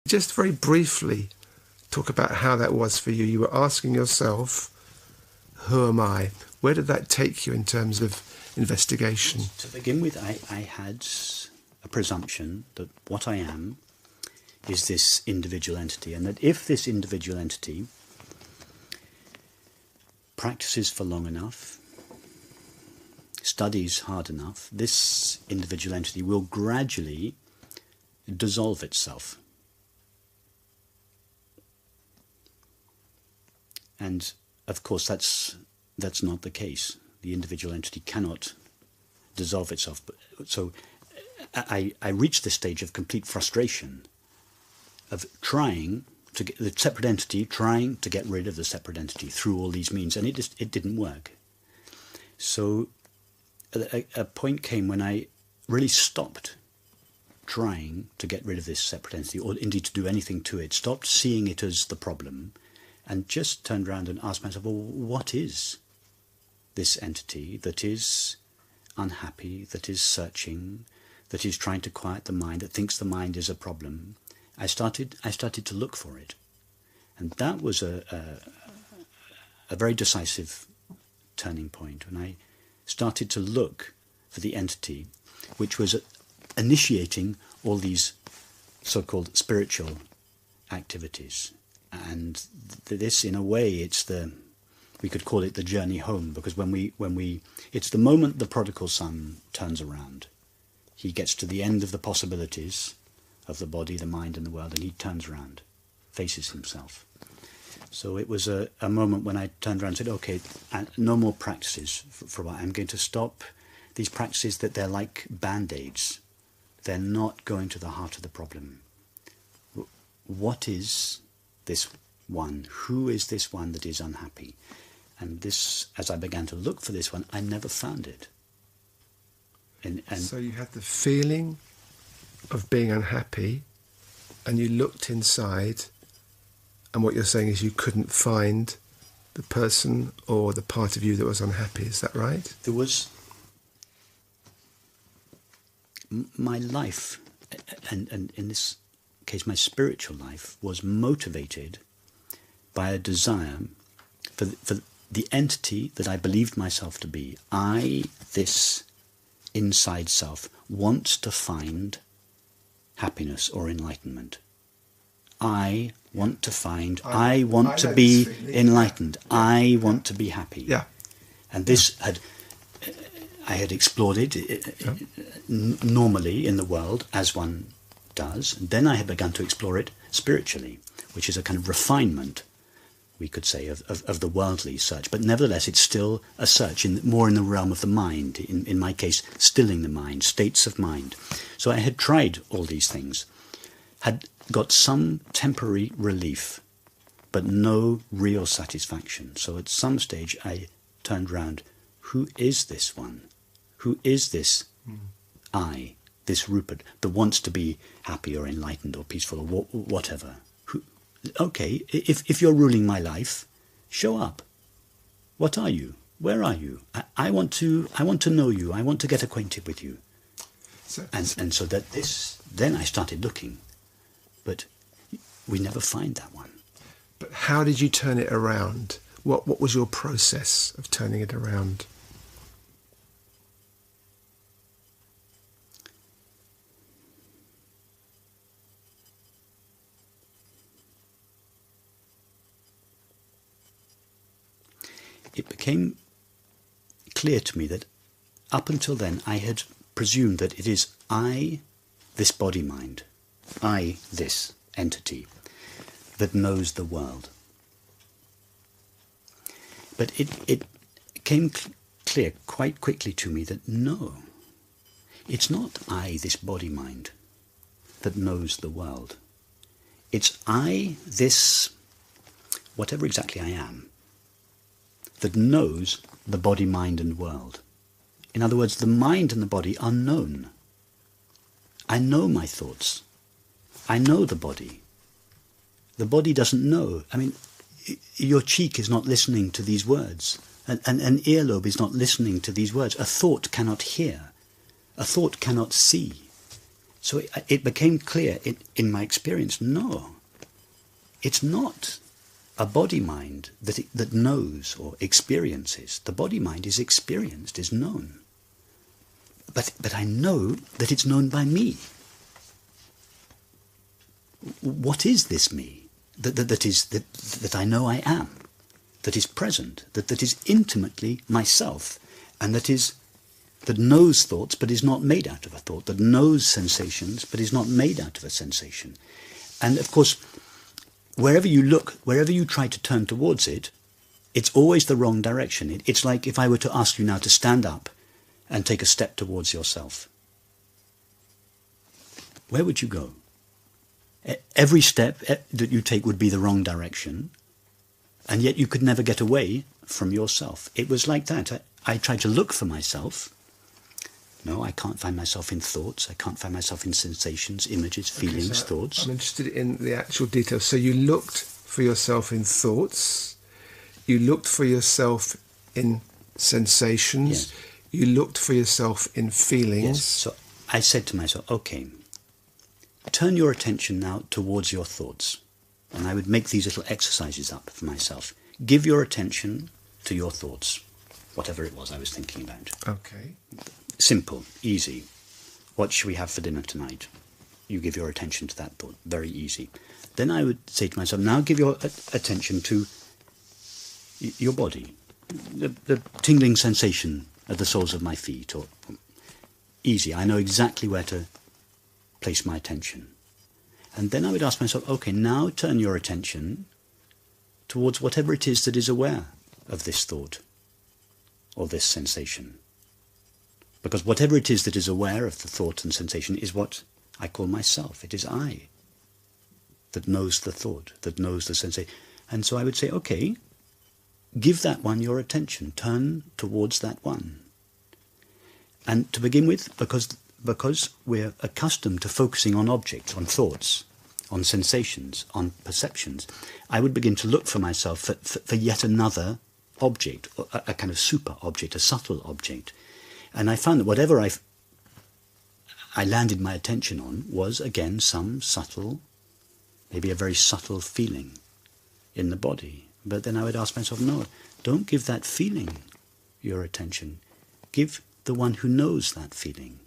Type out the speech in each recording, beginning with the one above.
Just very briefly talk about how that was for you. You were asking yourself, who am I? Where did that take you in terms of investigation? To begin with, I had a presumption that what I am is this individual entity, and that if this individual entity practices for long enough, studies hard enough, this individual entity will gradually dissolve itself. And of course that's not the case. The individual entity cannot dissolve itself. So I reached this stage of complete frustration, of trying to get the separate entity, trying to get rid of the separate entity through all these means, and it didn't work. So a point came when I really stopped trying to get rid of this separate entity, or indeed to do anything to it, stopped seeing it as the problem, and just turned around and asked myself, well, what is this entity that is unhappy, that is searching, that is trying to quiet the mind, that thinks the mind is a problem? I started to look for it. And that was a very decisive turning point, when I started to look for the entity which was initiating all these so-called spiritual activities. And this, in a way, we could call it the journey home, because it's the moment the prodigal son turns around. He gets to the end of the possibilities of the body, the mind, and the world, and he turns around, faces himself. So it was a moment when I turned around and said, okay, no more practices for a while. I'm going to stop these practices, that they're like band-aids. They're not going to the heart of the problem. What is this one? Who is this one that is unhappy? And this, as I began to look for this one, I never found it. And so you had the feeling of being unhappy, and you looked inside, and what you're saying is you couldn't find the person or the part of you that was unhappy. Is that right? There was my life, and in this case my spiritual life, was motivated by a desire for the entity that I believed myself to be. I, this inside self, wants to find happiness or enlightenment. I want to find, I want to be enlightened. I want to be happy. Yeah. And this I had explored it normally in the world, as one does. And then I had begun to explore it spiritually, which is a kind of refinement, we could say, of the worldly search. But nevertheless, it's still a search, more in the realm of the mind, in my case, stilling the mind, states of mind. So I had tried all these things, had got some temporary relief, but no real satisfaction. So at some stage I turned round. Who is this one? Who is this I, this Rupert, that wants to be happy or enlightened or peaceful or whatever? Okay, if you're ruling my life, show up. What are you? Where are you? I want to know you. I want to get acquainted with you. And so that then I started looking, but we never find that one. But how did you turn it around? What was your process of turning it around? It became clear to me that up until then I had presumed that it is I, this body-mind, I, this entity, that knows the world. But it came clear quite quickly to me that no, it's not I, this body-mind, that knows the world. It's I, this, whatever exactly I am, that knows the body, mind, and world. In other words, the mind and the body are known. I know my thoughts. I know the body. The body doesn't know. I mean, your cheek is not listening to these words. An earlobe is not listening to these words. A thought cannot hear. A thought cannot see. So it became clear in my experience, no, it's not a body-mind that knows or experiences. The body-mind is experienced, is known. But I know that it's known by me. What is this me that I know I am, that is present, that is intimately myself, and that knows thoughts but is not made out of a thought, that knows sensations but is not made out of a sensation. And of course, wherever you look, wherever you try to turn towards it, it's always the wrong direction. It's like if I were to ask you now to stand up and take a step towards yourself. Where would you go? Every step that you take would be the wrong direction, and yet you could never get away from yourself. It was like that. I tried to look for myself. No, I can't find myself in thoughts. I can't find myself in sensations, images, feelings, thoughts. I'm interested in the actual details. So you looked for yourself in thoughts. You looked for yourself in sensations. Yes. You looked for yourself in feelings. Yes. So I said to myself, okay, turn your attention now towards your thoughts. And I would make these little exercises up for myself. Give your attention to your thoughts, whatever it was I was thinking about. Okay. Simple, easy. What should we have for dinner tonight? You give your attention to that thought. Very easy. Then I would say to myself, now give your attention to your body, the tingling sensation at the soles of my feet. Or easy. I know exactly where to place my attention. And then I would ask myself, okay, now turn your attention towards whatever it is that is aware of this thought or this sensation. Because whatever it is that is aware of the thought and sensation is what I call myself. It is I that knows the thought, that knows the sensation. And so I would say, okay, give that one your attention. Turn towards that one. And to begin with, because we're accustomed to focusing on objects, on thoughts, on sensations, on perceptions, I would begin to look for myself for yet another object, a kind of super object, a subtle object. And I found that whatever I landed my attention on was, again, some subtle, maybe a very subtle feeling in the body. But then I would ask myself, no, don't give that feeling your attention. Give the one who knows that feeling,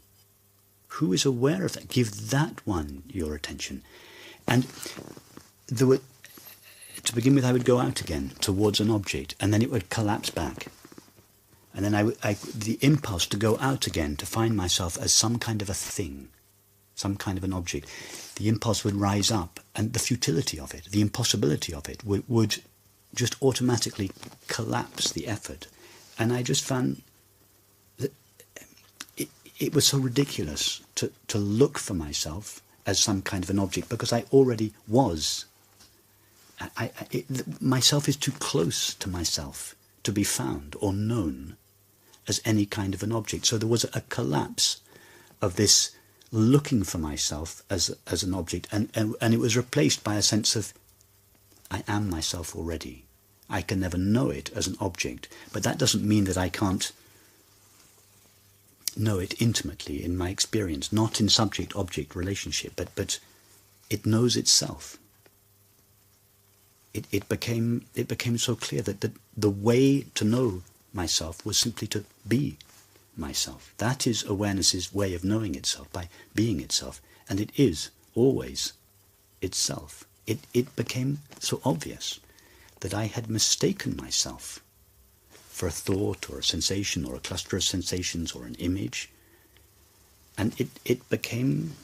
who is aware of that. Give that one your attention. And to begin with, I would go out again towards an object, and then it would collapse back. And then the impulse to go out again, to find myself as some kind of a thing, some kind of an object, the impulse would rise up, and the futility of it, the impossibility of it, would just automatically collapse the effort. And I just found that it was so ridiculous to look for myself as some kind of an object, because I already was. Myself is too close to myself to be found or known as any kind of an object. So there was a collapse of this looking for myself as an object, and it was replaced by a sense of, I am myself already. I can never know it as an object, but that doesn't mean that I can't know it intimately in my experience, not in subject-object relationship, but it knows itself. It became so clear that the way to know myself was simply to be myself. That is awareness's way of knowing itself, by being itself, and it is always itself. It became so obvious that I had mistaken myself for a thought or a sensation or a cluster of sensations or an image, and it became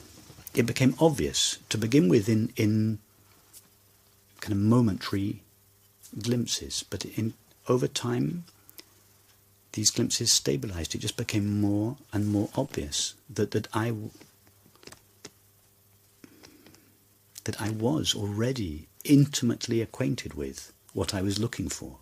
obvious to begin with in kind of momentary glimpses, but over time these glimpses stabilized. It just became more and more obvious that I was already intimately acquainted with what I was looking for.